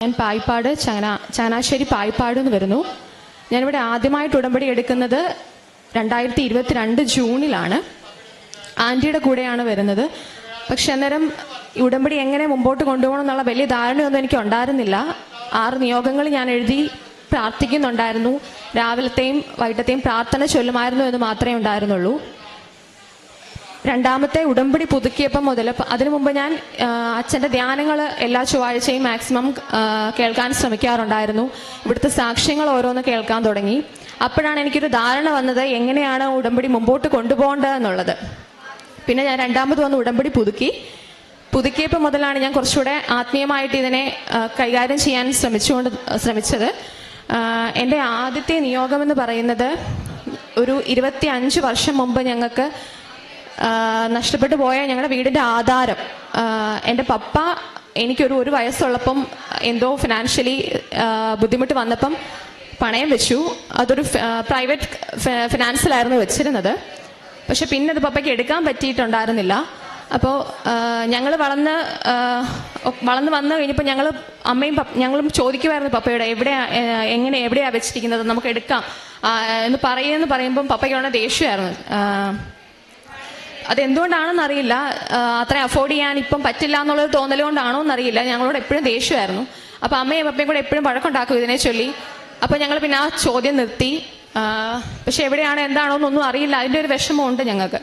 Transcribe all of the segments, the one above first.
ഞാൻ പായിപ്പാട് ചങ്ങനാശ്ശേരി പായിപ്പാട് എന്ന് വരുന്നു. ഞാനിവിടെ ആദ്യമായിട്ട് ഉടമ്പടി എടുക്കുന്നത് 2022 ജൂണിലാണ്. ആൻറ്റിയുടെ കൂടെയാണ് വരുന്നത്. പക്ഷെ അന്നേരം ഉടമ്പടി എങ്ങനെ മുമ്പോട്ട് കൊണ്ടുപോകണം എന്നുള്ള വലിയ ധാരണയൊന്നും എനിക്ക് ഉണ്ടായിരുന്നില്ല. 6 നിയോഗങ്ങൾ ഞാൻ എഴുതി പ്രാർത്ഥിക്കുന്നുണ്ടായിരുന്നു. രാവിലത്തെയും വൈകിട്ടത്തെയും പ്രാർത്ഥന ചൊല്ലുമായിരുന്നു എന്ന് മാത്രമേ ഉണ്ടായിരുന്നുള്ളൂ. രണ്ടാമത്തെ ഉടമ്പടി പുതുക്കിയപ്പം മുതൽ, അതിനു മുമ്പ് ഞാൻ അച്ഛൻ്റെ ധ്യാനങ്ങൾ എല്ലാ ചൊവ്വാഴ്ചയും മാക്സിമം കേൾക്കാൻ ശ്രമിക്കാറുണ്ടായിരുന്നു. ഇവിടുത്തെ സാക്ഷ്യങ്ങൾ ഓരോന്ന് കേൾക്കാൻ തുടങ്ങി. അപ്പോഴാണ് എനിക്കൊരു ധാരണ വന്നത് എങ്ങനെയാണ് ഉടമ്പടി മുമ്പോട്ട് കൊണ്ടുപോകേണ്ടതെന്നുള്ളത്. പിന്നെ ഞാൻ രണ്ടാമത് വന്ന് ഉടമ്പടി പുതുക്കിയപ്പോൾ മുതലാണ് ഞാൻ കുറച്ചുകൂടെ ആത്മീയമായിട്ട് ഇതിനെ കൈകാര്യം ചെയ്യാൻ ശ്രമിച്ചത്. എൻ്റെ ആദ്യത്തെ നിയോഗമെന്ന് പറയുന്നത് ഒരു 25 വർഷം മുമ്പ് ഞങ്ങൾക്ക് നഷ്ടപ്പെട്ടു പോയ ഞങ്ങളുടെ വീടിൻ്റെ ആധാരം. എൻ്റെ പപ്പ എനിക്കൊരു 1 വയസ്സുള്ളപ്പം എന്തോ ഫിനാൻഷ്യലി ബുദ്ധിമുട്ട് വന്നപ്പം പണയം വെച്ചു. അതൊരു പ്രൈവറ്റ് ഫിനാൻസിലായിരുന്നു വെച്ചിരുന്നത്. പക്ഷെ പിന്നെ അത് പപ്പയ്ക്ക് എടുക്കാൻ പറ്റിയിട്ടുണ്ടായിരുന്നില്ല. അപ്പോൾ ഞങ്ങൾ വളർന്ന് വന്നു കഴിഞ്ഞപ്പോൾ ഞങ്ങളും ചോദിക്കുമായിരുന്നു പപ്പയോട്, എവിടെയാണ് വെച്ചിരിക്കുന്നത്, നമുക്ക് എടുക്കാം എന്ന് പറയുമ്പം പപ്പയ്ക്ക് ദേഷ്യമായിരുന്നു. അതെന്തുകൊണ്ടാണെന്ന് അറിയില്ല, അത്ര അഫോർഡ് ചെയ്യാൻ ഇപ്പം പറ്റില്ല എന്നുള്ളത് തോന്നലുകൊണ്ടാണോ എന്നറിയില്ല. ഞങ്ങളോട് എപ്പോഴും ദേഷ്യമായിരുന്നു. അപ്പം അമ്മയും പപ്പയും കൂടെ എപ്പോഴും വഴക്കുണ്ടാക്കും ഇതിനെ ചൊല്ലി. അപ്പം ഞങ്ങൾ പിന്നെ ആ ചോദ്യം നിർത്തി. പക്ഷെ എവിടെയാണ് എന്താണോ എന്നൊന്നും അറിയില്ല. അതിൻ്റെ ഒരു വിഷമമുണ്ട് ഞങ്ങൾക്ക്.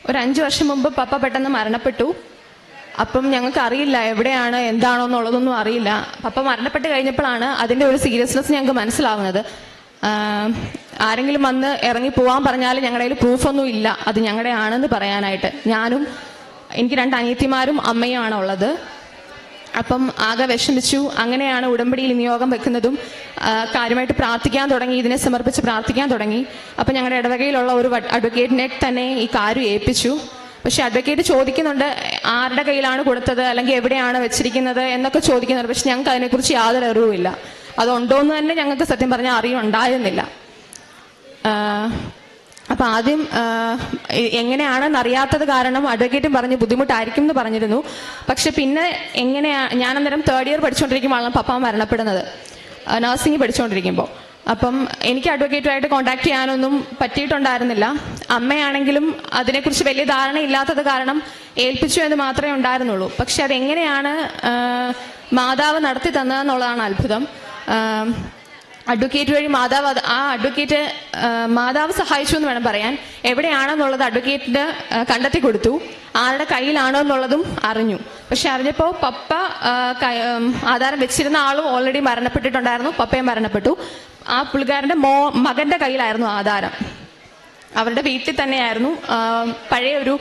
ഒരു 5 വർഷം മുമ്പ് പപ്പ പെട്ടെന്ന് മരണപ്പെട്ടു. അപ്പം ഞങ്ങൾക്ക് അറിയില്ല എവിടെയാണ് എന്താണോ എന്നുള്ളതൊന്നും അറിയില്ല. പപ്പ മരണപ്പെട്ട് കഴിഞ്ഞപ്പോഴാണ് അതിൻ്റെ ഒരു സീരിയസ്നെസ് ഞങ്ങൾക്ക് മനസ്സിലാവുന്നത്. ആരെങ്കിലും വന്ന് ഇറങ്ങി പോവാൻ പറഞ്ഞാൽ ഞങ്ങളുടെ കയ്യിൽ പ്രൂഫൊന്നും ഇല്ല അത് ഞങ്ങളുടെ ആണെന്ന് പറയാനായിട്ട്. എനിക്ക് 2 അനിയത്തിമാരും അമ്മയുമാണ് ഉള്ളത്. അപ്പം ആകെ വിഷമിച്ചു. അങ്ങനെയാണ് ഉടമ്പടിയിൽ നിയോഗം വെക്കുന്നതും കാര്യമായിട്ട് പ്രാർത്ഥിക്കാൻ തുടങ്ങി, ഇതിനെ സമർപ്പിച്ച് പ്രാർത്ഥിക്കാൻ തുടങ്ങി. അപ്പം ഞങ്ങളുടെ ഇടവകയിലുള്ള ഒരു അഡ്വക്കേറ്റിനെ തന്നെ ഈ കാര്യം ഏൽപ്പിച്ചു. പക്ഷെ അഡ്വക്കേറ്റ് ചോദിക്കുന്നുണ്ട് ആരുടെ കയ്യിലാണ് കൊടുത്തത് അല്ലെങ്കിൽ എവിടെയാണ് വെച്ചിരിക്കുന്നത് എന്നൊക്കെ ചോദിക്കുന്നുണ്ട്. പക്ഷെ ഞങ്ങൾക്ക് അതിനെക്കുറിച്ച് യാതൊരു അറിവുമില്ല. അതുണ്ടോയെന്ന് തന്നെ ഞങ്ങൾക്ക് സത്യം പറഞ്ഞാൽ അറിവുണ്ടായിരുന്നില്ല. അപ്പം ആദ്യം എങ്ങനെയാണെന്ന് അറിയാത്തത് കാരണം അഡ്വക്കേറ്റും പറഞ്ഞ് ബുദ്ധിമുട്ടായിരിക്കും എന്ന് പറഞ്ഞിരുന്നു. പക്ഷെ പിന്നെ ഞാൻ അന്നേരം 3rd ഇയർ പഠിച്ചുകൊണ്ടിരിക്കുമ്പോഴാണ് പപ്പ മരണപ്പെടുന്നത്, നഴ്സിംഗ് പഠിച്ചുകൊണ്ടിരിക്കുമ്പോൾ. അപ്പം എനിക്ക് അഡ്വക്കേറ്റുമായിട്ട് കോൺടാക്ട് ചെയ്യാനൊന്നും പറ്റിയിട്ടുണ്ടായിരുന്നില്ല. അമ്മയാണെങ്കിലും അതിനെക്കുറിച്ച് വലിയ ധാരണയില്ലാത്തത് കാരണം ഏൽപ്പിച്ചു എന്ന് മാത്രമേ ഉണ്ടായിരുന്നുള്ളൂ. പക്ഷെ അതെങ്ങനെയാണ് മാതാവ് നടത്തി തന്നതെന്നുള്ളതാണ് അത്ഭുതം. അഡ്വക്കേറ്റ് വഴി മാതാവ് സഹായിച്ചു എന്ന് വേണം പറയാൻ. എവിടെയാണെന്നുള്ളത് അഡ്വക്കേറ്റിന് കണ്ടെത്തി കൊടുത്തു. ആരുടെ കയ്യിലാണോ എന്നുള്ളതും അറിഞ്ഞു. പക്ഷെ അറിഞ്ഞപ്പോൾ പപ്പ ആധാരം വെച്ചിരുന്ന ആളും ഓൾറെഡി മരണപ്പെട്ടിട്ടുണ്ടായിരുന്നു. പപ്പയും മരണപ്പെട്ടു. ആ പുള്ളിക്കാരൻ്റെ മകൻ്റെ കയ്യിലായിരുന്നു ആധാരം. അവരുടെ വീട്ടിൽ തന്നെയായിരുന്നു. പഴയ ഒരു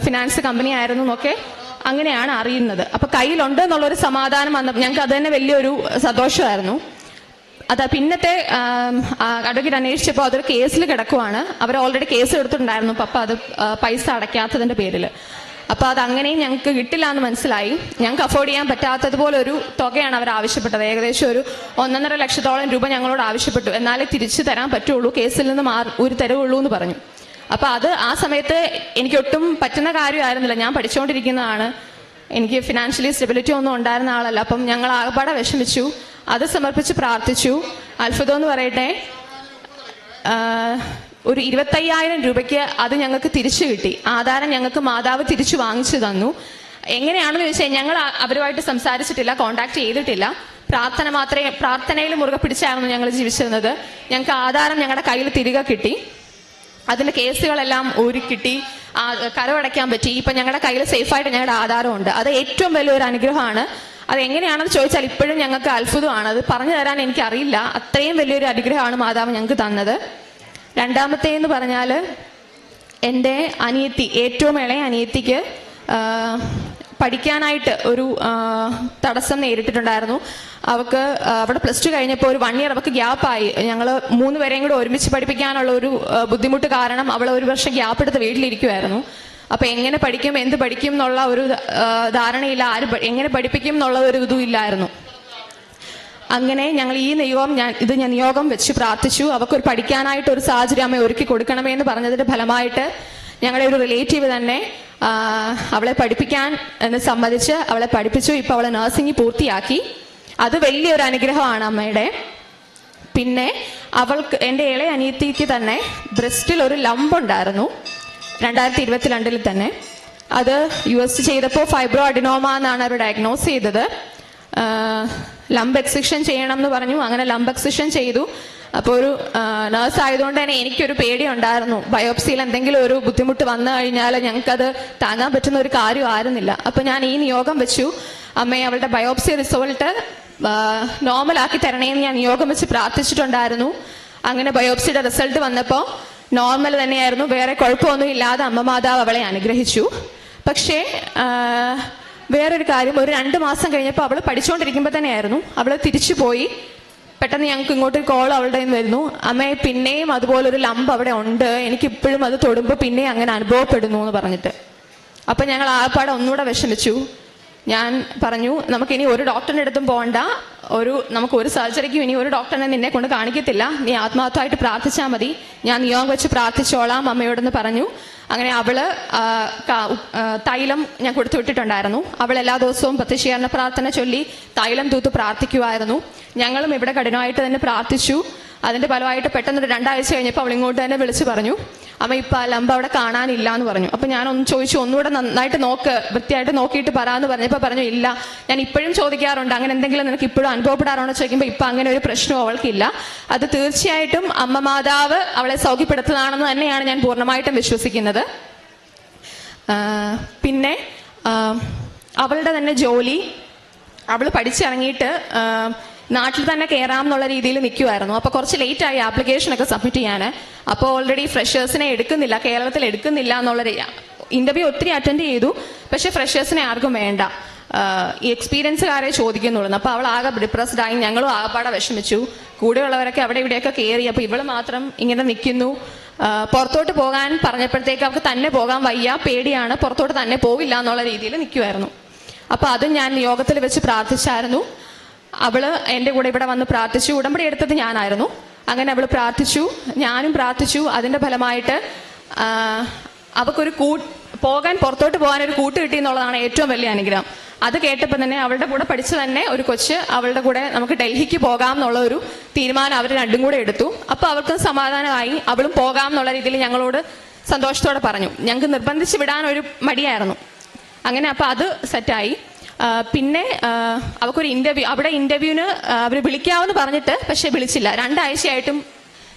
ഫിനാൻസ് കമ്പനി ആയിരുന്നു എന്നൊക്കെ അങ്ങനെയാണ് അറിയുന്നത്. അപ്പൊ കയ്യിലുണ്ട് എന്നുള്ളൊരു സമാധാനം വന്നപ്പോൾ ഞങ്ങൾക്ക് അത് തന്നെ വലിയൊരു സന്തോഷമായിരുന്നു. പിന്നത്തെ അഡ്വക്കേറ്റ് അന്വേഷിച്ചപ്പോൾ അതൊരു കേസിൽ കിടക്കുവാണ്. അവർ ഓൾറെഡി കേസ് എടുത്തിട്ടുണ്ടായിരുന്നു പപ്പ അത് പൈസ അടയ്ക്കാത്തതിൻ്റെ പേരിൽ. അപ്പോൾ അതങ്ങനെയും ഞങ്ങൾക്ക് കിട്ടില്ല എന്ന് മനസ്സിലായി. ഞങ്ങൾക്ക് അഫോർഡ് ചെയ്യാൻ പറ്റാത്തതുപോലെ ഒരു തുകയാണ് അവർ ആവശ്യപ്പെട്ടത്. ഏകദേശം ഒരു 1.5 ലക്ഷത്തോളം രൂപ ഞങ്ങളോട് ആവശ്യപ്പെട്ടു. എന്നാലേ തിരിച്ചു തരാൻ പറ്റുള്ളൂ, കേസിൽ നിന്ന് ഒരു തരവുള്ളൂ എന്ന് പറഞ്ഞു. അപ്പോൾ ആ സമയത്ത് എനിക്കൊട്ടും പറ്റുന്ന കാര്യമായിരുന്നില്ല. ഞാൻ പഠിച്ചുകൊണ്ടിരിക്കുന്നതാണ്. എനിക്ക് ഫിനാൻഷ്യലി സ്റ്റെബിലിറ്റി ഒന്നും ഉണ്ടായിരുന്ന ആളല്ല. അപ്പം ഞങ്ങൾ ആകപ്പാടെ വിഷമിച്ചു. അത് സമർപ്പിച്ച് പ്രാർത്ഥിച്ചു. അത്ഭുതം എന്ന് പറയട്ടെ, ഒരു 25,000 രൂപയ്ക്ക് അത് ഞങ്ങൾക്ക് തിരിച്ചു കിട്ടി. ആധാരം ഞങ്ങൾക്ക് മാതാവ് തിരിച്ചു വാങ്ങിച്ചു തന്നു. എങ്ങനെയാണെന്ന് ചോദിച്ചാൽ ഞങ്ങൾ അവരുമായിട്ട് സംസാരിച്ചിട്ടില്ല, കോണ്ടാക്ട് ചെയ്തിട്ടില്ല. പ്രാർത്ഥനയിൽ മുറുകെ പിടിച്ചായിരുന്നു ഞങ്ങൾ ജീവിച്ചിരുന്നത്. ഞങ്ങൾക്ക് ആധാരം ഞങ്ങളുടെ കയ്യിൽ തിരികെ കിട്ടി. അതിൻ്റെ കേസുകളെല്ലാം ഊരിക്കിട്ടി, കരമടയ്ക്കാൻ പറ്റി. ഇപ്പം ഞങ്ങളുടെ കയ്യിൽ സേഫായിട്ട് ഞങ്ങളുടെ ആധാരമുണ്ട്. അത് ഏറ്റവും വലിയൊരു അനുഗ്രഹമാണ്. അത് എങ്ങനെയാണെന്ന് ചോദിച്ചാൽ ഇപ്പോഴും ഞങ്ങൾക്ക് അത്ഭുതമാണ്. അത് പറഞ്ഞു തരാൻ എനിക്കറിയില്ല. അത്രയും വലിയൊരു അനുഗ്രഹമാണ് മാതാവ് ഞങ്ങൾക്ക് തന്നത്. രണ്ടാമത്തേന്ന് പറഞ്ഞാൽ എൻ്റെ അനിയത്തി, ഏറ്റവും ഇളയ അനിയത്തിക്ക് പഠിക്കാനായിട്ട് ഒരു തടസ്സം നേരിട്ടിട്ടുണ്ടായിരുന്നു. അവിടെ +2 കഴിഞ്ഞപ്പോൾ ഒരു 1 ഇയർ അവൾക്ക് ഗ്യാപ്പായി. ഞങ്ങൾ 3 പേരെയും കൂടെ ഒരുമിച്ച് പഠിപ്പിക്കാനുള്ള ഒരു ബുദ്ധിമുട്ട് കാരണം അവൾ 1 വർഷം ഗ്യാപ്പ് എടുത്ത് വീട്ടിലിരിക്കുമായിരുന്നു. അപ്പം എങ്ങനെ പഠിക്കും, എന്ത് പഠിക്കും എന്നുള്ള ഒരു ധാരണയില്ല. എങ്ങനെ പഠിപ്പിക്കും എന്നുള്ള ഒരു ഇതും ഇല്ലായിരുന്നു. അങ്ങനെ ഞങ്ങൾ ഞാൻ നിയോഗം വെച്ച് പ്രാർത്ഥിച്ചു. അവർക്കൊരു പഠിക്കാനായിട്ട് ഒരു സാഹചര്യം അമ്മ ഒരുക്കി കൊടുക്കണമേ എന്ന് പറഞ്ഞതിന്റെ ഫലമായിട്ട് ഞങ്ങളുടെ ഒരു റിലേറ്റീവ് തന്നെ അവളെ പഠിപ്പിക്കാൻ എന്ന് സമ്മതിച്ച് അവളെ പഠിപ്പിച്ചു. ഇപ്പോൾ അവളെ നഴ്സിംഗ് പൂർത്തിയാക്കി. അത് വലിയൊരു അനുഗ്രഹമാണ് അമ്മയുടെ. പിന്നെ അവൾക്ക്, എൻ്റെ ഇളയ അനിയത്തിക്ക് തന്നെ ബ്രസ്റ്റിൽ ഒരു ലംബ് ഉണ്ടായിരുന്നു 2022 തന്നെ. അത് USG ചെയ്തപ്പോൾ ഫൈബ്രോ അഡിനോമ എന്നാണ് അവർ ഡയഗ്നോസ് ചെയ്തത്. ലംബ് എക്സിഷൻ ചെയ്യണം എന്ന് പറഞ്ഞു. അങ്ങനെ ലംബ് എക്സിഷൻ ചെയ്തു. അപ്പോൾ ഒരു നേഴ്സ് ആയതുകൊണ്ട് തന്നെ എനിക്കൊരു പേടി ഉണ്ടായിരുന്നു. ബയോപ്സിയിൽ എന്തെങ്കിലും ഒരു ബുദ്ധിമുട്ട് വന്നു കഴിഞ്ഞാൽ ഞങ്ങൾക്കത് താങ്ങാൻ പറ്റുന്ന ഒരു കാര്യം ആയിരുന്നില്ല. അപ്പോൾ ഞാൻ ഈ നിയോഗം വെച്ചു, അമ്മയെ അവളുടെ ബയോപ്സി റിസൾട്ട് നോർമലാക്കി തരണേന്ന് ഞാൻ നിയോഗം വെച്ച് പ്രാർത്ഥിച്ചിട്ടുണ്ടായിരുന്നു. അങ്ങനെ ബയോപ്സിയുടെ റിസൾട്ട് വന്നപ്പോൾ നോർമൽ തന്നെയായിരുന്നു, വേറെ കുഴപ്പമൊന്നും ഇല്ലാതെ അമ്മ മാതാവ് അവളെ അനുഗ്രഹിച്ചു. പക്ഷേ വേറൊരു കാര്യം, ഒരു 2 മാസം കഴിഞ്ഞപ്പോൾ അവൾ പഠിച്ചുകൊണ്ടിരിക്കുമ്പോൾ തന്നെയായിരുന്നു അവൾ തിരിച്ചു പോയി. പെട്ടെന്ന് ഞങ്ങൾക്ക് ഇങ്ങോട്ട് കോൾ അവളുടെ നിന്ന് വരുന്നു, അമ്മയെ പിന്നെയും അതുപോലൊരു ലംബ് അവിടെ ഉണ്ട്, എനിക്കിപ്പോഴും അത് തൊടുമ്പോൾ പിന്നെയും അങ്ങനെ അനുഭവപ്പെടുന്നു എന്ന് പറഞ്ഞിട്ട്. അപ്പം ഞങ്ങൾ ആപ്പാടെ ഒന്നുകൂടെ വിഷമിച്ചു. ഞാൻ പറഞ്ഞു, നമുക്കിനി ഒരു ഡോക്ടറിൻ്റെ അടുത്തും പോകണ്ട, നമുക്ക് ഒരു സർജറിക്കും ഇനി ഒരു ഡോക്ടറിനെ നിന്നെ കൊണ്ട് കാണിക്കത്തില്ല, നീ ആത്മാർത്ഥമായിട്ട് പ്രാർത്ഥിച്ചാൽ മതി, ഞാൻ നിയോഗം വെച്ച് പ്രാർത്ഥിച്ചോളാം അമ്മയോടെന്ന് പറഞ്ഞു. അങ്ങനെ അവള് തൈലം ഞാൻ കൊടുത്തു വിട്ടിട്ടുണ്ടായിരുന്നു. അവൾ എല്ലാ ദിവസവും പ്രത്യക്ഷീകരണ പ്രാർത്ഥന ചൊല്ലി തൈലം തൂത്ത് പ്രാർത്ഥിക്കുമായിരുന്നു. ഞങ്ങളും ഇവിടെ കഠിനമായിട്ട് തന്നെ പ്രാർത്ഥിച്ചു. അതിന്റെ ഫലമായിട്ട് പെട്ടെന്ന് 2 ആഴ്ച കഴിഞ്ഞപ്പോൾ അവൾ ഇങ്ങോട്ട് തന്നെ വിളിച്ചു പറഞ്ഞു, അമ്മ ഇപ്പം ആ ലംബ് അവിടെ കാണാനില്ല എന്ന് പറഞ്ഞു. അപ്പം ഞാനൊന്ന് ചോദിച്ചു, ഒന്നുകൂടെ നന്നായിട്ട് നോക്ക്, വൃത്തിയായിട്ട് നോക്കിയിട്ട് പറയാമെന്ന് പറഞ്ഞപ്പോൾ പറഞ്ഞു, ഇല്ല, ഞാൻ ഇപ്പോഴും ചോദിക്കാറുണ്ട്, അങ്ങനെ എന്തെങ്കിലും നിനക്ക് ഇപ്പോഴും അനുഭവപ്പെടാറുണ്ടോ ചോദിക്കുമ്പോൾ ഇപ്പം അങ്ങനെ ഒരു പ്രശ്നവും അവൾക്കില്ല. അത് തീർച്ചയായിട്ടും അമ്മ മാതാവ് അവളെ സൗഖ്യപ്പെടുത്തുന്നതാണെന്ന് തന്നെയാണ് ഞാൻ പൂർണ്ണമായിട്ടും വിശ്വസിക്കുന്നത്. പിന്നെ അവളുടെ തന്നെ ജോലി, അവൾ പഠിച്ചിറങ്ങിയിട്ട് നാട്ടിൽ തന്നെ കയറാം എന്നുള്ള രീതിയിൽ നിൽക്കുമായിരുന്നു. അപ്പോൾ കുറച്ച് ലേറ്റായി ആപ്ലിക്കേഷനൊക്കെ സബ്മിറ്റ് ചെയ്യാൻ. അപ്പോൾ ഓൾറെഡി ഫ്രഷേഴ്സിനെ എടുക്കുന്നില്ല, കേരളത്തിൽ എടുക്കുന്നില്ല എന്നുള്ള ഇന്റർവ്യൂ ഒത്തിരി അറ്റൻഡ് ചെയ്തു. പക്ഷെ ഫ്രഷേഴ്സിനെ ആർക്കും വേണ്ട, ഈ എക്സ്പീരിയൻസുകാരെ ചോദിക്കുന്നുള്ളൂ. അപ്പോൾ അവൾ ആകെ ഡിപ്രസ്ഡ് ആയി. ഞങ്ങളും ആകെപ്പാടെ വിഷമിച്ചു. കൂടെയുള്ളവരൊക്കെ അവിടെ ഇവിടെയൊക്കെ കയറി, അപ്പോൾ ഇവൾ മാത്രം ഇങ്ങനെ നിൽക്കുന്നു. പുറത്തോട്ട് പോകാൻ പറഞ്ഞപ്പോഴത്തേക്ക് അവൾക്ക് തന്നെ പോകാൻ വയ്യ, പേടിയാണ്, പുറത്തോട്ട് തന്നെ പോവില്ല എന്നുള്ള രീതിയിൽ നിൽക്കുമായിരുന്നു. അപ്പോൾ അതും ഞാൻ യോഗത്തിൽ വെച്ച് പ്രാർത്ഥിച്ചായിരുന്നു. അവള് എൻ്റെ കൂടെ ഇവിടെ വന്ന് പ്രാർത്ഥിച്ചു. ഉടമ്പടി എടുത്തത് ഞാനായിരുന്നു. അങ്ങനെ അവൾ പ്രാർത്ഥിച്ചു, ഞാനും പ്രാർത്ഥിച്ചു. അതിൻ്റെ ഫലമായിട്ട് അവൾക്കൊരു പുറത്തോട്ട് പോകാൻ ഒരു കൂട്ട് കിട്ടി എന്നുള്ളതാണ് ഏറ്റവും വലിയ അനുഗ്രഹം. അത് കേട്ടപ്പോൾ തന്നെ അവളുടെ കൂടെ പഠിച്ചു തന്നെ ഒരു കൊച്ച് അവളുടെ കൂടെ നമുക്ക് ഡൽഹിക്ക് പോകാം എന്നുള്ള ഒരു തീരുമാനം അവർ രണ്ടും കൂടെ എടുത്തു. അപ്പോൾ അവൾക്ക് സമാധാനമായി, അവളും പോകാം എന്നുള്ള രീതിയിൽ ഞങ്ങളോട് സന്തോഷത്തോടെ പറഞ്ഞു. ഞങ്ങൾക്ക് നിർബന്ധിച്ച് വിടാൻ ഒരു മടിയായിരുന്നു. അങ്ങനെ അപ്പോൾ അത് സെറ്റായി. പിന്നെ അവൾക്കൊരു അവിടെ ഇന്റർവ്യൂവിന് അവർ വിളിക്കാമെന്ന് പറഞ്ഞിട്ട് പക്ഷെ വിളിച്ചില്ല. 2 ആഴ്ചയായിട്ടും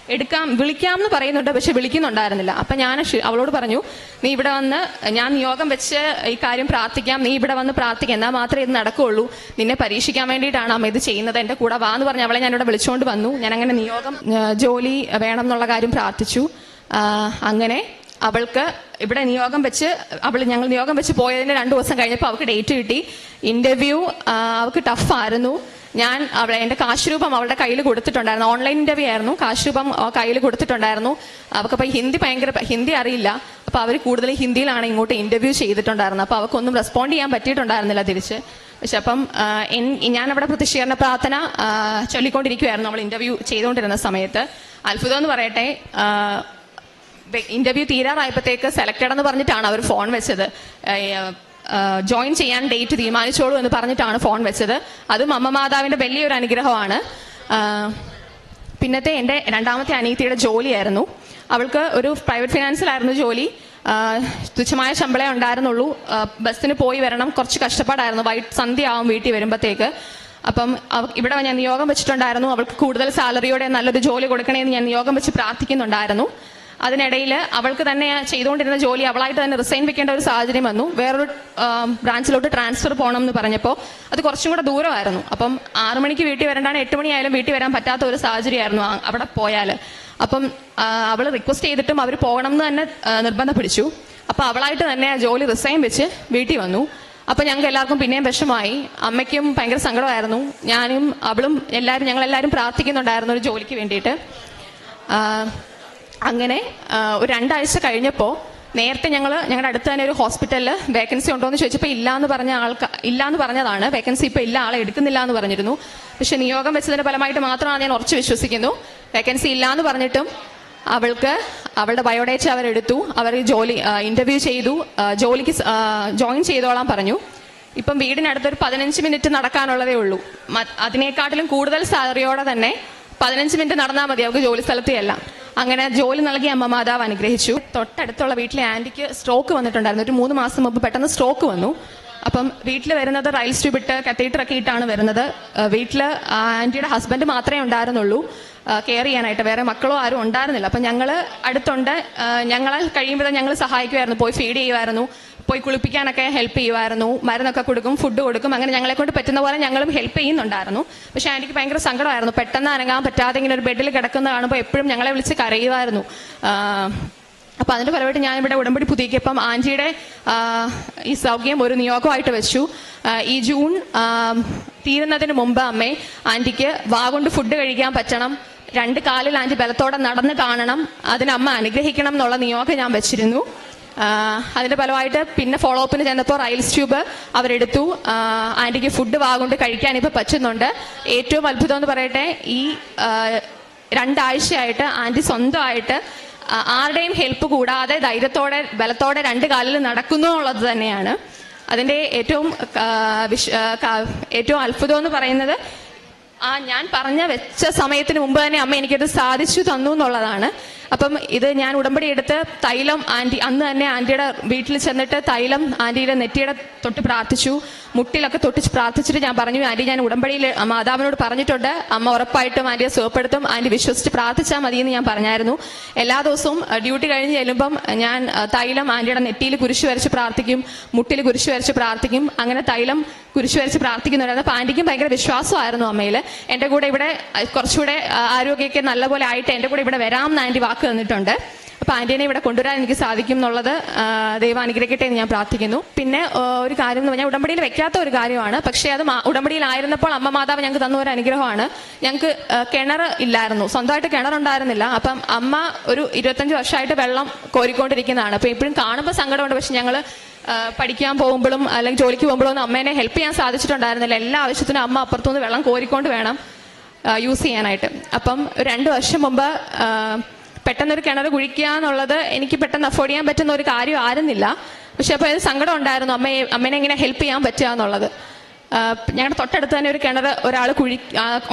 വിളിക്കാമെന്ന് പറയുന്നുണ്ട്, പക്ഷെ വിളിക്കുന്നുണ്ടായിരുന്നില്ല. അപ്പം ഞാൻ അവളോട് പറഞ്ഞു, നീ ഇവിടെ വന്ന്, ഞാൻ നിയോഗം വെച്ച് ഈ കാര്യം പ്രാർത്ഥിക്കാം, നീ ഇവിടെ വന്ന് പ്രാർത്ഥിക്കാം, എന്നാൽ മാത്രമേ ഇത് നടക്കുകയുള്ളൂ, നിന്നെ പരീക്ഷിക്കാൻ വേണ്ടിയിട്ടാണ് അമ്മ ഇത് ചെയ്യുന്നത്, എൻ്റെ കൂടെ വാ എന്ന് പറഞ്ഞ് അവളെ ഞാനിവിടെ വിളിച്ചുകൊണ്ട് വന്നു. ഞാൻ അങ്ങനെ നിയോഗം ജോലി വേണം എന്നുള്ള കാര്യം പ്രാർത്ഥിച്ചു. അങ്ങനെ അവൾക്ക് ഇവിടെ നിയോഗം വെച്ച് ഞങ്ങൾ നിയോഗം വെച്ച് പോയതിന് 2 ദിവസം കഴിഞ്ഞപ്പോൾ അവൾക്ക് ഡേറ്റ് കിട്ടി. ഇന്റർവ്യൂ അവൾക്ക് ടഫായിരുന്നു. ഞാൻ എൻ്റെ കാശ് രൂപം അവളുടെ കയ്യിൽ കൊടുത്തിട്ടുണ്ടായിരുന്നു. ഓൺലൈൻ ഇന്റർവ്യൂ ആയിരുന്നു. കാശ് രൂപം കയ്യിൽ കൊടുത്തിട്ടുണ്ടായിരുന്നു. അവൾക്കപ്പോൾ ഹിന്ദി അറിയില്ല. അപ്പോൾ അവർ കൂടുതൽ ഹിന്ദിയിലാണ് ഇങ്ങോട്ട് ഇന്റർവ്യൂ ചെയ്തിട്ടുണ്ടായിരുന്നത്. അപ്പോൾ അവൾക്കൊന്നും റെസ്പോണ്ട് ചെയ്യാൻ പറ്റിയിട്ടുണ്ടായിരുന്നില്ല തിരിച്ച്. പക്ഷെ അപ്പം ഞാനവിടെ പ്രത്യക്ഷീകരണ പ്രാർത്ഥന ചൊല്ലിക്കൊണ്ടിരിക്കുമായിരുന്നു അവൾ ഇന്റർവ്യൂ ചെയ്തുകൊണ്ടിരുന്ന സമയത്ത്. അത്ഭുതം എന്ന് പറയട്ടെ, ഇന്റർവ്യൂ തീരാറായപ്പോഴത്തേക്ക് സെലക്ടഡ് എന്ന് പറഞ്ഞിട്ടാണ് അവർ ഫോൺ വെച്ചത്. ജോയിൻ ചെയ്യാൻ ഡേറ്റ് തീരുമാനിച്ചോളൂ എന്ന് പറഞ്ഞിട്ടാണ് ഫോൺ വെച്ചത്. അതും അമ്മ മാതാവിന്റെ വലിയൊരു അനുഗ്രഹമാണ്. പിന്നത്തെ എൻ്റെ 2ാമത്തെ അനിയത്തിയുടെ ജോലിയായിരുന്നു. അവൾക്ക് ഒരു പ്രൈവറ്റ് ഫിനാൻസിലായിരുന്നു ജോലി. തുച്ഛമായ ശമ്പളമേ ഉണ്ടായിരുന്നുള്ളൂ. ബസ്സിന് പോയി വരണം, കുറച്ച് കഷ്ടപ്പാടായിരുന്നു. സന്ധ്യയാവും വീട്ടിൽ വരുമ്പോഴത്തേക്ക്. അപ്പം ഇവിടെ ഞാൻ നിയോഗം വെച്ചിട്ടുണ്ടായിരുന്നു, അവൾക്ക് കൂടുതൽ സാലറിയോടെ നല്ലൊരു ജോലി കൊടുക്കണേന്ന് ഞാൻ നിയോഗം വെച്ച് പ്രാർത്ഥിക്കുന്നുണ്ടായിരുന്നു. അതിനിടയിൽ അവൾക്ക് തന്നെ ചെയ്തുകൊണ്ടിരുന്ന ജോലി അവളായിട്ട് തന്നെ റിസൈൻ വെക്കേണ്ട ഒരു സാഹചര്യം വന്നു. വേറൊരു ബ്രാഞ്ചിലോട്ട് ട്രാൻസ്ഫർ പോകണം എന്ന് പറഞ്ഞപ്പോൾ അത് കുറച്ചും കൂടെ ദൂരമായിരുന്നു. അപ്പം 6 മണിക്ക് വീട്ടിൽ വരണ്ടാണ് 8 മണിയായാലും വീട്ടിൽ വരാൻ പറ്റാത്ത ഒരു സാഹചര്യമായിരുന്നു അവിടെ പോയാൽ. അപ്പം അവൾ റിക്വസ്റ്റ് ചെയ്തിട്ടും അവർ പോകണം എന്ന് തന്നെ നിർബന്ധം പിടിച്ചു. അപ്പോൾ അവളായിട്ട് തന്നെ ആ ജോലി റിസൈൻ വെച്ച് വീട്ടിൽ വന്നു. അപ്പം ഞങ്ങൾക്ക് എല്ലാവർക്കും പിന്നെയും വിഷമമായി. അമ്മയ്ക്കും ഭയങ്കര സങ്കടമായിരുന്നു. ഞാനും അവളും ഞങ്ങളെല്ലാവരും പ്രാർത്ഥിക്കുന്നുണ്ടായിരുന്നു ഒരു ജോലിക്ക് വേണ്ടിയിട്ട്. അങ്ങനെ ഒരു 2 ആഴ്ച കഴിഞ്ഞപ്പോൾ നേരത്തെ ഞങ്ങളുടെ അടുത്ത് തന്നെ ഒരു ഹോസ്പിറ്റലിൽ വേക്കൻസി ഉണ്ടോ എന്ന് ചോദിച്ചപ്പോൾ ഇല്ലാന്ന് പറഞ്ഞതാണ്. വേക്കൻസി ഇപ്പോൾ ഇല്ല, ആളെ എടുക്കുന്നില്ല എന്ന് പറഞ്ഞിരുന്നു. പക്ഷെ നിയോഗം വെച്ചതിന്റെ ഫലമായിട്ട് മാത്രമാണ് ഞാൻ ഉറച്ചു വിശ്വസിക്കുന്നു. വേക്കൻസി ഇല്ലാന്ന് പറഞ്ഞിട്ടും അവളുടെ ബയോഡേറ്റ അവരെടുത്തു. അവർ ഇന്റർവ്യൂ ചെയ്തു, ജോലിക്ക് ജോയിൻ ചെയ്തോളാൻ പറഞ്ഞു. ഇപ്പം വീടിനടുത്തൊരു 15 മിനിറ്റ് നടക്കാനുള്ളതേ ഉള്ളൂ. അതിനേക്കാട്ടിലും കൂടുതൽ സാലറിയോടെ തന്നെ 15 മിനിറ്റ് നടന്നാൽ മതി അവർക്ക് ജോലി സ്ഥലത്ത് എല്ലാം. അങ്ങനെ ജോലി നൽകി അമ്മ മാതാവ് അനുഗ്രഹിച്ചു. തൊട്ടടുത്തുള്ള വീട്ടിലെ ആൻറ്റിക്ക് സ്ട്രോക്ക് വന്നിട്ടുണ്ടായിരുന്നു. ഒരു 3 മാസം മുമ്പ് പെട്ടെന്ന് സ്ട്രോക്ക് വന്നു. അപ്പം വീട്ടിൽ വരുന്നത് റൈൽസ് ട്യൂബ് ഇട്ട് കത്തീറ്ററൊക്കെ ഇട്ടാണ് വരുന്നത്. വീട്ടിൽ ആൻറ്റിയുടെ ഹസ്ബൻഡ് മാത്രമേ ഉണ്ടായിരുന്നുള്ളൂ കെയർ ചെയ്യാനായിട്ട്. വേറെ മക്കളോ ആരും ഉണ്ടായിരുന്നില്ല. അപ്പം ഞങ്ങൾ അടുത്തുണ്ട്. ഞങ്ങളെ കഴിയുമ്പോൾ ഞങ്ങൾ സഹായിക്കുമായിരുന്നു. പോയി ഫീഡ് ചെയ്യുമായിരുന്നു, പോയി കുളിപ്പിക്കാനൊക്കെ ഹെൽപ്പ് ചെയ്യുമായിരുന്നു, മരുന്നൊക്കെ കൊടുക്കും, ഫുഡ് കൊടുക്കും. അങ്ങനെ ഞങ്ങളെ കൊണ്ട് പറ്റുന്ന പോലെ ഞങ്ങളും ഹെൽപ്പ് ചെയ്യുന്നുണ്ടായിരുന്നു. പക്ഷേ ആൻറ്റിക്ക് ഭയങ്കര സങ്കടമായിരുന്നു. പെട്ടെന്ന് അനങ്ങാൻ പറ്റാതെ ഇങ്ങനെ ഒരു ബെഡിൽ കിടക്കുന്ന കാണുമ്പോൾ എപ്പോഴും ഞങ്ങളെ വിളിച്ച് കരയുമായിരുന്നു. അപ്പം അതിൻ്റെ ഫലമായിട്ട് ഞാനിവിടെ ഉടമ്പടി പുതുക്കിയപ്പം ആൻറ്റിയുടെ ഈ സൗഖ്യം ഒരു നിയോഗമായിട്ട് വെച്ചു. ഈ ജൂൺ തീരുന്നതിന് മുമ്പ് അമ്മേ ആൻറ്റിക്ക് കൊണ്ട് ഫുഡ് കഴിക്കാൻ പറ്റണം, 2 കാലിൽ ആൻറ്റി ബലത്തോടെ നടന്ന് കാണണം, അതിന് അമ്മ അനുഗ്രഹിക്കണം എന്നുള്ള നിയോഗം ഞാൻ വെച്ചിരുന്നു. അതിൻ്റെ ഫലമായിട്ട് പിന്നെ ഫോളോ അപ്പിന് ചെന്നപ്പോൾ റൈൽസ് ട്യൂബ് അവരെടുത്തു. ആൻറ്റിക്ക് ഫുഡ് കൊണ്ട് കഴിക്കാൻ ഇപ്പോൾ പറ്റുന്നുണ്ട്. ഏറ്റവും അത്ഭുതം എന്ന് പറയട്ടെ, ഈ 2 ആഴ്ചയായിട്ട് ആൻറ്റി സ്വന്തമായിട്ട് ആരുടെയും ഹെൽപ്പ് കൂടാതെ ധൈര്യത്തോടെ ബലത്തോടെ 2 കാലിൽ നടക്കുന്നു എന്നുള്ളത് തന്നെയാണ് അതിൻ്റെ ഏറ്റവും അത്ഭുതം എന്ന് പറയുന്നത്. ഞാൻ വെച്ച സമയത്തിന് മുമ്പ് തന്നെ അമ്മ എനിക്കത് സാധിച്ചു തന്നു എന്നുള്ളതാണ്. അപ്പം ഇത് ഞാൻ ഉടമ്പടി എടുത്ത് തൈലം അന്ന് തന്നെ ആൻറ്റിയുടെ വീട്ടിൽ ചെന്നിട്ട് തൈലം ആൻറ്റിയുടെ നെറ്റിയുടെ തൊട്ട് പ്രാർത്ഥിച്ചു, മുട്ടിലൊക്കെ തൊട്ട് പ്രാർത്ഥിച്ചിട്ട് ഞാൻ പറഞ്ഞു, ആൻറ്റി ഞാൻ ഉടമ്പടിയിൽ മാതാവിനോട് പറഞ്ഞിട്ടുണ്ട്, അമ്മ ഉറപ്പായിട്ടും ആൻറ്റിയെ സുഖപ്പെടുത്തും, ആൻറ്റി വിശ്വസിച്ച് പ്രാർത്ഥിച്ചാൽ മതിയെന്ന് ഞാൻ പറഞ്ഞായിരുന്നു. എല്ലാ ദിവസവും ഡ്യൂട്ടി കഴിഞ്ഞ് ചെല്ലുമ്പം ഞാൻ തൈലം ആൻറ്റിയുടെ നെറ്റിയിൽ കുരിശ് വരച്ച് പ്രാർത്ഥിക്കും, മുട്ടിൽ കുരിശ് വരച്ച് പ്രാർത്ഥിക്കും. അങ്ങനെ തൈലം കുരിശ് വരച്ച് പ്രാർത്ഥിക്കുന്നുണ്ടായിരുന്നു. അപ്പോൾ ആൻറ്റിക്കും ഭയങ്കര വിശ്വാസമായിരുന്നു അമ്മയിൽ. എൻ്റെ കൂടെ ഇവിടെ കുറച്ചുകൂടെ ആരോഗ്യമൊക്കെ നല്ലപോലെ ആയിട്ട് എൻ്റെ കൂടെ ഇവിടെ വരാം എന്ന് ആൻറ്റി വാക്ക് തന്നിട്ടുണ്ട്. അപ്പോൾ ആൻറ്റീനെ ഇവിടെ കൊണ്ടുവരാൻ എനിക്ക് സാധിക്കും എന്നുള്ളത് ദൈവം അനുഗ്രഹിക്കട്ടെ എന്ന് ഞാൻ പ്രാർത്ഥിക്കുന്നു. പിന്നെ ഒരു കാര്യം എന്ന് പറഞ്ഞാൽ ഉടമ്പടിയിൽ വെക്കാത്ത ഒരു കാര്യമാണ്, പക്ഷേ അത് ഉടമ്പടിയിലായിരുന്നപ്പോൾ അമ്മ മാതാവ് ഞങ്ങൾക്ക് തന്ന ഒരു അനുഗ്രഹമാണ്. ഞങ്ങൾക്ക് കിണർ ഇല്ലായിരുന്നു, സ്വന്തമായിട്ട് കിണറുണ്ടായിരുന്നില്ല. അപ്പം അമ്മ ഒരു 25 വർഷമായിട്ട് വെള്ളം കോരിക്കൊണ്ടിരിക്കുന്നതാണ്. അപ്പോൾ എപ്പോഴും കാണുമ്പോൾ സങ്കടമുണ്ട്. പക്ഷെ ഞങ്ങൾ പഠിക്കാൻ പോകുമ്പോഴും അല്ലെങ്കിൽ ജോലിക്ക് പോകുമ്പോഴും ഒന്നും അമ്മേനെ ഹെൽപ്പ് ചെയ്യാൻ സാധിച്ചിട്ടുണ്ടായിരുന്നില്ല. എല്ലാ ആവശ്യത്തിനും അമ്മ അപ്പുറത്തുനിന്ന് വെള്ളം കോരിക്കൊണ്ട് വേണം യൂസ് ചെയ്യാനായിട്ട്. അപ്പം 2 വർഷം മുമ്പ് പെട്ടെന്നൊരു കിണർ കുഴിക്കുക എന്നുള്ളത് എനിക്ക് പെട്ടെന്ന് അഫോർഡ് ചെയ്യാൻ പറ്റുന്ന ഒരു കാര്യം ആയിരുന്നില്ല. പക്ഷെ അപ്പോൾ ഇത് സങ്കടം ഉണ്ടായിരുന്നു, അമ്മേനെ എങ്ങനെ ഹെൽപ്പ് ചെയ്യാൻ പറ്റുക എന്നുള്ളത്. ഞങ്ങളുടെ തൊട്ടടുത്ത് തന്നെ ഒരു കിണർ ഒരാൾ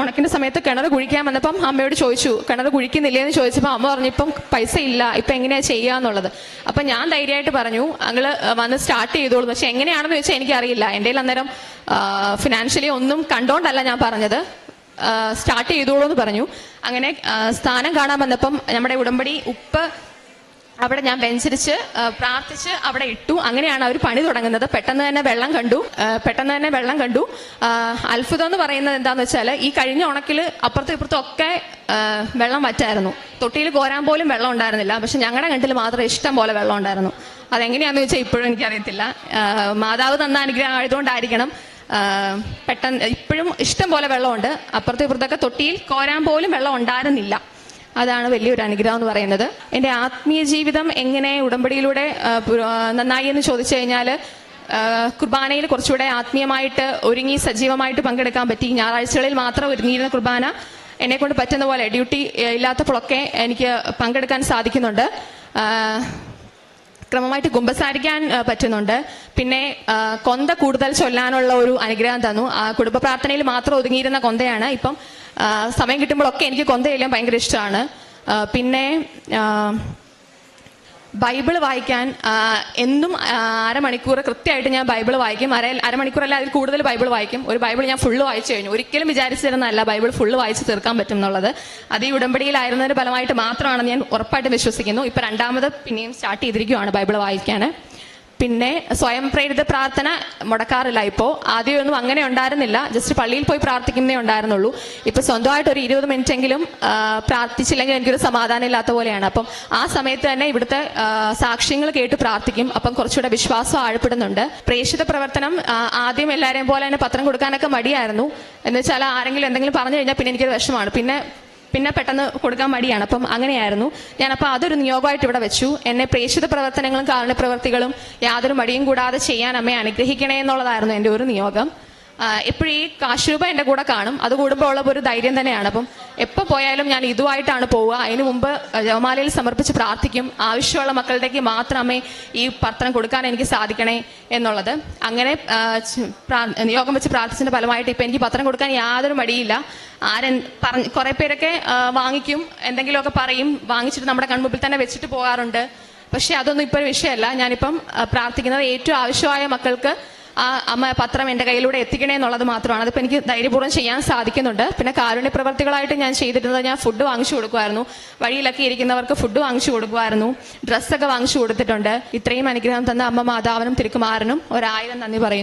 ഉണക്കിൻ്റെ സമയത്ത് കിണർ കുഴിക്കാൻ വന്നപ്പം അമ്മയോട് ചോദിച്ചു, കിണർ കുഴിക്കുന്നില്ലേന്ന് ചോദിച്ചപ്പോൾ അമ്മ പറഞ്ഞു ഇപ്പം പൈസ ഇല്ല, ഇപ്പം എങ്ങനെയാണ് ചെയ്യുക എന്നുള്ളത്. അപ്പം ഞാൻ ധൈര്യമായിട്ട് പറഞ്ഞു അങ്ങള് വന്ന് സ്റ്റാർട്ട് ചെയ്തോളൂ. പക്ഷെ എങ്ങനെയാണെന്ന് ചോദിച്ചാൽ എനിക്കറിയില്ല. എൻ്റെ കയ്യിൽ അന്നേരം ഫിനാൻഷ്യലി ഒന്നും കണ്ടോണ്ടല്ല ഞാൻ പറഞ്ഞത്, സ്റ്റാർട്ട് ചെയ്തോളൂ എന്ന് പറഞ്ഞു. അങ്ങനെ സ്ഥാനം കാണാൻ വന്നപ്പം നമ്മുടെ ഉടമ്പടി ഉപ്പ് അവിടെ ഞാൻ വെഞ്ചരിച്ച് പ്രാർത്ഥിച്ച് അവിടെ ഇട്ടു. അങ്ങനെയാണ് അവർ പണി തുടങ്ങുന്നത്. പെട്ടെന്ന് തന്നെ വെള്ളം കണ്ടു. അത്ഭുതം എന്ന് പറയുന്നത് എന്താണെന്ന് വെച്ചാൽ ഈ കഴിഞ്ഞ ഉണക്കിൽ അപ്പുറത്തും ഇപ്പുറത്തും ഒക്കെ വെള്ളം വറ്റായിരുന്നു. തൊട്ടിയിൽ കോരാൻ പോലും വെള്ളം ഉണ്ടായിരുന്നില്ല. പക്ഷെ ഞങ്ങളുടെ കിണറ്റിൽ മാത്രം ഇഷ്ടം പോലെ വെള്ളം ഉണ്ടായിരുന്നു. അതെങ്ങനെയാണെന്ന് വെച്ചാൽ ഇപ്പോഴും എനിക്കറിയത്തില്ല. മാതാവ് തന്ന അനുഗ്രഹം ആയതുകൊണ്ടായിരിക്കണം. പെട്ടെന്ന് ഇപ്പോഴും ഇഷ്ടം പോലെ വെള്ളമുണ്ട്. അപ്പുറത്തും ഇപ്പുറത്തൊക്കെ തൊട്ടിയിൽ കോരാൻ പോലും വെള്ളം ഉണ്ടായിരുന്നില്ല. അതാണ് വലിയൊരു അനുഗ്രഹം എന്ന് പറയുന്നത്. എൻ്റെ ആത്മീയ ജീവിതം എങ്ങനെ ഉടമ്പടിയിലൂടെ നന്നായി എന്ന് ചോദിച്ചു കഴിഞ്ഞാൽ കുർബാനയിൽ കുറച്ചുകൂടെ ആത്മീയമായിട്ട് ഒരുങ്ങി സജീവമായിട്ട് പങ്കെടുക്കാൻ പറ്റി. ഞായറാഴ്ചകളിൽ മാത്രം ഒരുങ്ങിയിരുന്ന കുർബാന എന്നെക്കൊണ്ട് പറ്റുന്ന പോലെ ഡ്യൂട്ടി ഇല്ലാത്തപ്പോഴൊക്കെ എനിക്ക് പങ്കെടുക്കാൻ സാധിക്കുന്നുണ്ട്. ക്രമമായിട്ട് കുമ്പസാരിക്കാൻ പറ്റുന്നുണ്ട്. പിന്നെ കൊന്ത കൂടുതൽ ചൊല്ലാനുള്ള ഒരു അനുഗ്രഹം തന്നു. കുടുംബ പ്രാർത്ഥനയിൽ മാത്രം ഒതുങ്ങിയിരുന്ന കൊന്തയാണ്. ഇപ്പം സമയം കിട്ടുമ്പോഴൊക്കെ എനിക്ക് കൊന്ത ചൊല്ലാൻ ഭയങ്കര ഇഷ്ടമാണ്. പിന്നെ ബൈബിൾ വായിക്കാൻ എന്നും അരമണിക്കൂർ കൃത്യമായിട്ട് ഞാൻ ബൈബിൾ വായിക്കും. അരമണിക്കൂറല്ല അതിൽ കൂടുതൽ ബൈബിൾ വായിക്കും. ഒരു ബൈബിൾ ഞാൻ ഫുള്ള് വായിച്ചു കഴിഞ്ഞു. ഒരിക്കലും വിചാരിച്ചിരുന്നതല്ല ബൈബിൾ ഫുള്ള് വായിച്ച് തീർക്കാൻ പറ്റും എന്നുള്ളത്. അത് ഈ ഉടമ്പടിയിലായിരുന്നതിന് ഫലമായിട്ട് മാത്രമാണെന്ന് ഞാൻ ഉറപ്പായിട്ട് വിശ്വസിക്കുന്നു. ഇപ്പം 2ാമത് പിന്നെയും സ്റ്റാർട്ട് ചെയ്തിരിക്കുകയാണ് ബൈബിൾ വായിക്കാൻ. പിന്നെ സ്വയം പ്രേരിത പ്രാർത്ഥന മുടക്കാറില്ല. ഇപ്പോൾ ആദ്യമൊന്നും അങ്ങനെ ഉണ്ടായിരുന്നില്ല. ജസ്റ്റ് പള്ളിയിൽ പോയി പ്രാർത്ഥിക്കുന്നേ ഉണ്ടായിരുന്നുള്ളൂ. ഇപ്പം സ്വന്തമായിട്ട് ഒരു 20 മിനിറ്റെങ്കിലും പ്രാർത്ഥിച്ചില്ലെങ്കിൽ എനിക്കൊരു സമാധാനം ഇല്ലാത്ത പോലെയാണ്. അപ്പം ആ സമയത്ത് തന്നെ ഇവിടുത്തെ സാക്ഷ്യങ്ങൾ കേട്ട് പ്രാർത്ഥിക്കും. അപ്പം കുറച്ചുകൂടെ വിശ്വാസം ആഴപ്പെടുന്നുണ്ട്. പ്രേക്ഷിത പ്രവർത്തനം ആദ്യം എല്ലാവരെയും പോലെ തന്നെ പത്രം കൊടുക്കാനൊക്കെ മടിയായിരുന്നു. എന്ന് വെച്ചാൽ ആരെങ്കിലും എന്തെങ്കിലും പറഞ്ഞു കഴിഞ്ഞാൽ പിന്നെ എനിക്കൊരു വിഷമമാണ്. പിന്നെ പെട്ടെന്ന് കൊടുക്കാൻ മടിയാണ്. അപ്പം അങ്ങനെയായിരുന്നു. ഞാനപ്പോൾ അതൊരു നിയോഗമായിട്ട് ഇവിടെ വെച്ചു. എന്നെ പ്രേക്ഷിത പ്രവർത്തനങ്ങളും കാരുണ്യ പ്രവർത്തികളും യാതൊരു മടിയും കൂടാതെ ചെയ്യാൻ അമ്മയെ അനുഗ്രഹിക്കണേ എന്നുള്ളതായിരുന്നു എൻ്റെ ഒരു നിയോഗം. എപ്പോഴും ഈ കാശ് രൂപ എൻ്റെ കൂടെ കാണും. അത് കൂടുമ്പോൾ ഉള്ള ഒരു ധൈര്യം തന്നെയാണ്. അപ്പം എപ്പോൾ പോയാലും ഞാൻ ഇതുമായിട്ടാണ് പോവുക. അതിനു മുമ്പ് ജപമാലയിൽ സമർപ്പിച്ച് പ്രാർത്ഥിക്കും. ആവശ്യമുള്ള മക്കളുടേക്ക് മാത്രമേ ഈ പത്രം കൊടുക്കാൻ എനിക്ക് സാധിക്കണേ എന്നുള്ളത്. അങ്ങനെ നിയോഗം വെച്ച് പ്രാർത്ഥിച്ചതിന്റെ ഫലമായിട്ട് ഇപ്പം എനിക്ക് പത്രം കൊടുക്കാൻ യാതൊരു മടിയില്ല. കുറെ പേരൊക്കെ വാങ്ങിക്കും, എന്തെങ്കിലുമൊക്കെ പറയും, വാങ്ങിച്ചിട്ട് നമ്മുടെ കൺമുമ്പിൽ തന്നെ വെച്ചിട്ട് പോകാറുണ്ട്. പക്ഷെ അതൊന്നും ഇപ്പോൾ ഒരു വിഷയമല്ല. ഞാനിപ്പം പ്രാർത്ഥിക്കുന്നത് ഏറ്റവും ആവശ്യമായ മക്കൾക്ക് ആ അമ്മ പത്രം എൻ്റെ കയ്യിലൂടെ എത്തിക്കണേ എന്നുള്ളത് മാത്രമാണ്. അതിപ്പോൾ എനിക്ക് ധൈര്യപൂർവ്വം ചെയ്യാൻ സാധിക്കുന്നുണ്ട്. പിന്നെ കാരുണ്യ പ്രവർത്തികളായിട്ട് ഞാൻ ചെയ്തിരുന്നത്, ഞാൻ ഫുഡ് വാങ്ങിച്ചു കൊടുക്കുമായിരുന്നു. വഴിയിലൊക്കെ ഇരിക്കുന്നവർക്ക് ഫുഡ് വാങ്ങിച്ചു കൊടുക്കുമായിരുന്നു. ഡ്രസ്സൊക്കെ വാങ്ങിച്ചു കൊടുത്തിട്ടുണ്ട്. ഇത്രയും അനുഗ്രഹം തന്ന അമ്മ മാതാവിനും തിരുക്കുമാരനും 1000 നന്ദി പറയുന്നു.